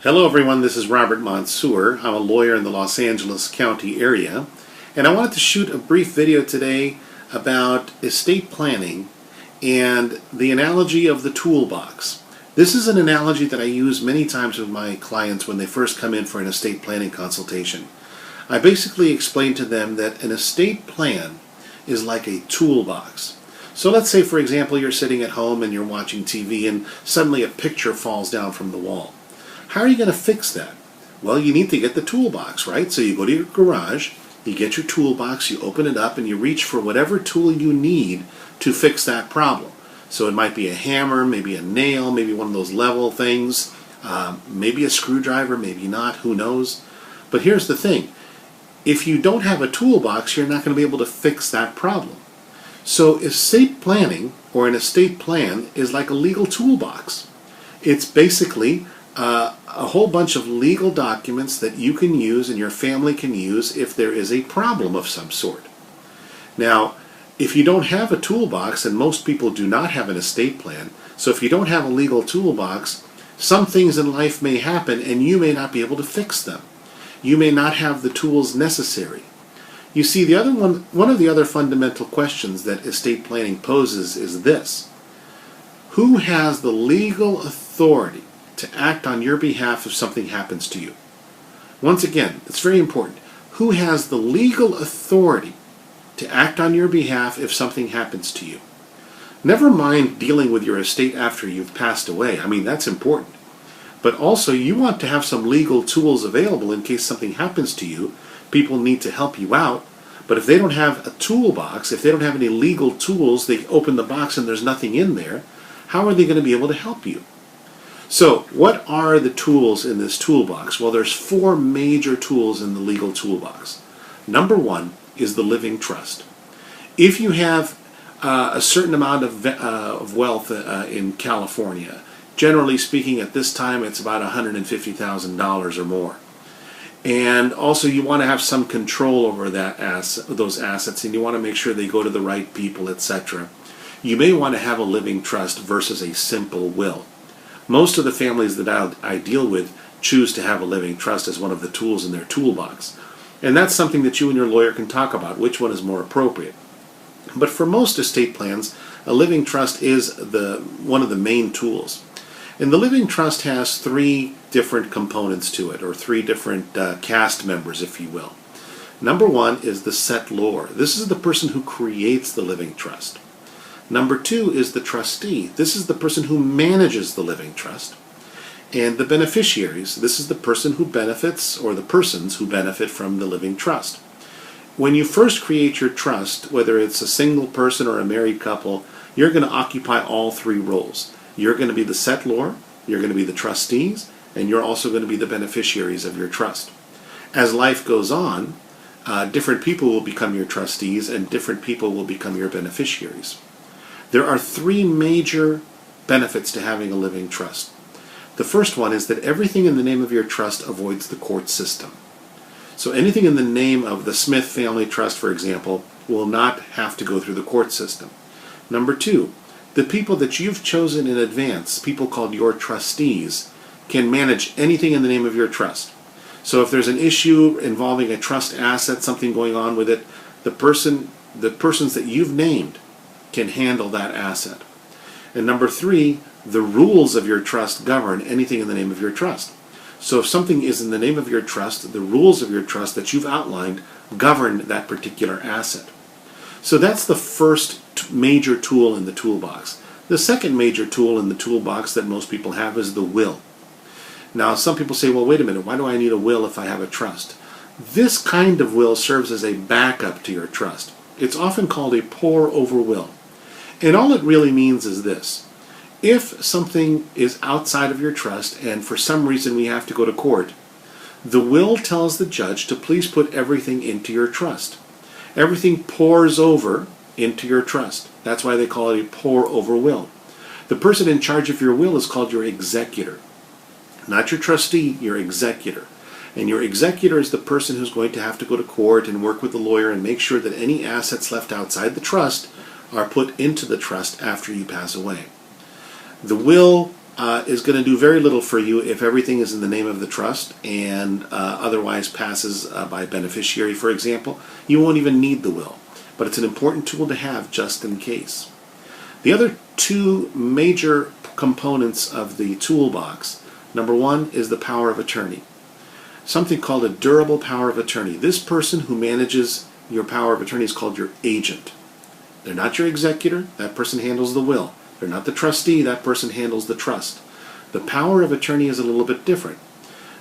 Hello everyone, this is Robert Mansour. I'm a lawyer in the Los Angeles County area, and I wanted to shoot a brief video today about estate planning and the analogy of the toolbox. This is an analogy that I use many times with my clients when they first come in for an estate planning consultation. I basically explain to them that an estate plan is like a toolbox. So let's say, for example, you're sitting at home and you're watching TV and suddenly a picture falls down from the wall. How are you going to fix that? Well, you need to get the toolbox, right? So you go to your garage, you get your toolbox, you open it up, and you reach for whatever tool you need to fix that problem. So it might be a hammer, maybe a nail, maybe one of those level things, maybe a screwdriver, maybe not, who knows? But here's the thing. If you don't have a toolbox, you're not going to be able to fix that problem. So estate planning, or an estate plan, is like a legal toolbox. It's basically a whole bunch of legal documents that you can use and your family can use if there is a problem of some sort. Now, if you don't have a toolbox, and most people do not have an estate plan, so if you don't have a legal toolbox, some things in life may happen and you may not be able to fix them. You may not have the tools necessary. You see, one of the other fundamental questions that estate planning poses is this: who has the legal authority to act on your behalf if something happens to you? Once again, it's very important. Who has the legal authority to act on your behalf if something happens to you? Never mind dealing with your estate after you've passed away. I mean, that's important. But also, you want to have some legal tools available in case something happens to you. People need to help you out. But if they don't have a toolbox, if they don't have any legal tools, they open the box and there's nothing in there, how are they going to be able to help you? So, what are the tools in this toolbox? Well, there's 4 major tools in the legal toolbox. Number 1 is the living trust. If you have a certain amount of wealth in California, generally speaking at this time it's about $150,000 or more, and also you want to have some control over those assets, and you want to make sure they go to the right people, etc., you may want to have a living trust versus a simple will. Most of the families that I deal with choose to have a living trust as one of the tools in their toolbox. And that's something that you and your lawyer can talk about, which one is more appropriate. But for most estate plans, a living trust is one of the main tools. And the living trust has 3 different components to it, or 3 different cast members, if you will. Number 1 is the settlor. This is the person who creates the living trust. Number 2 is the trustee. This is the person who manages the living trust. And the beneficiaries. This is the person who benefits, or the persons who benefit from the living trust. When you first create your trust, whether it's a single person or a married couple, you're going to occupy all 3 roles. You're going to be the settlor, you're going to be the trustees, and you're also going to be the beneficiaries of your trust. As life goes on, different people will become your trustees and different people will become your beneficiaries. There are 3 major benefits to having a living trust. The first one is that everything in the name of your trust avoids the court system. So anything in the name of the Smith Family Trust, for example, will not have to go through the court system. Number 2, the people that you've chosen in advance, people called your trustees, can manage anything in the name of your trust. So if there's an issue involving a trust asset, something going on with it, the persons that you've named can handle that asset. And number 3, the rules of your trust govern anything in the name of your trust. So if something is in the name of your trust, the rules of your trust that you've outlined govern that particular asset. So that's the first major tool in the toolbox. The second major tool in the toolbox that most people have is the will. Now, some people say, well, wait a minute, why do I need a will if I have a trust? This kind of will serves as a backup to your trust. It's often called a pour-over will. And all it really means is this: if something is outside of your trust and for some reason we have to go to court, the will tells the judge to please put everything into your trust. Everything pours over into your trust. That's why they call it a pour-over will. The person in charge of your will is called your executor. Not your trustee, your executor. And your executor is the person who's going to have to go to court and work with the lawyer and make sure that any assets left outside the trust are put into the trust after you pass away. The will is going to do very little for you if everything is in the name of the trust and otherwise passes by a beneficiary, for example. You won't even need the will, but it's an important tool to have just in case. The other two major components of the toolbox, number one is the power of attorney. Something called a durable power of attorney. This person who manages your power of attorney is called your agent. They're not your executor. That person handles the will. They're not the trustee. That person handles the trust. The power of attorney is a little bit different.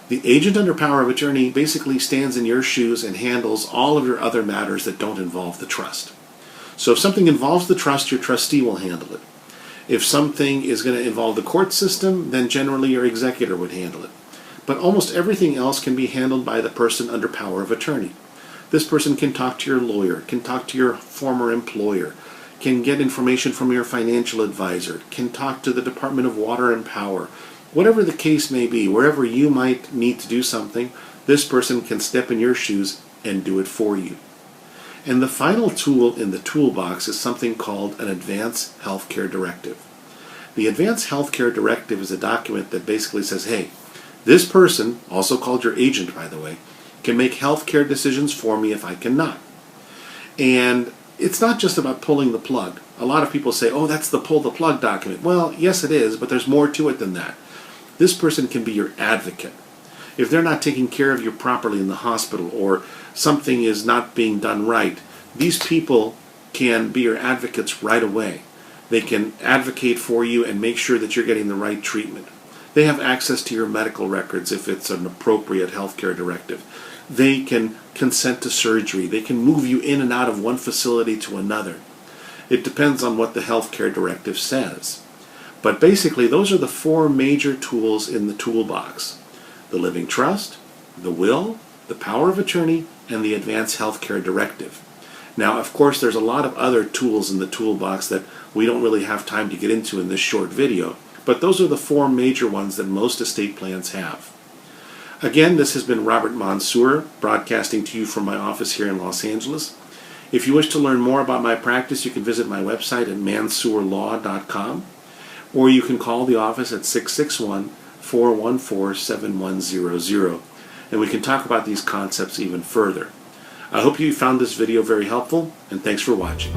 The agent under power of attorney basically stands in your shoes and handles all of your other matters that don't involve the trust. So if something involves the trust, your trustee will handle it. If something is going to involve the court system, then generally your executor would handle it. But almost everything else can be handled by the person under power of attorney. This person can talk to your lawyer, can talk to your former employer, can get information from your financial advisor, can talk to the Department of Water and Power. Whatever the case may be, wherever you might need to do something, this person can step in your shoes and do it for you. And the final tool in the toolbox is something called an Advance Healthcare Directive. The Advance Healthcare Directive is a document that basically says, hey, this person, also called your agent by the way, can make healthcare decisions for me if I cannot. And it's not just about pulling the plug. A lot of people say, oh, that's the pull the plug document. Well, yes it is, but there's more to it than that. This person can be your advocate. If they're not taking care of you properly in the hospital or something is not being done right, these people can be your advocates right away. They can advocate for you and make sure that you're getting the right treatment. They have access to your medical records if it's an appropriate healthcare directive. They can consent to surgery. They can move you in and out of one facility to another. It depends on what the healthcare directive says. But basically, those are the four major tools in the toolbox. The living trust, the will, the power of attorney, and the Advance Healthcare Directive. Now, of course, there's a lot of other tools in the toolbox that we don't really have time to get into in this short video, but those are the four major ones that most estate plans have. Again, this has been Robert Mansour, broadcasting to you from my office here in Los Angeles. If you wish to learn more about my practice, you can visit my website at mansourlaw.com, or you can call the office at 661-414-7100, and we can talk about these concepts even further. I hope you found this video very helpful, and thanks for watching.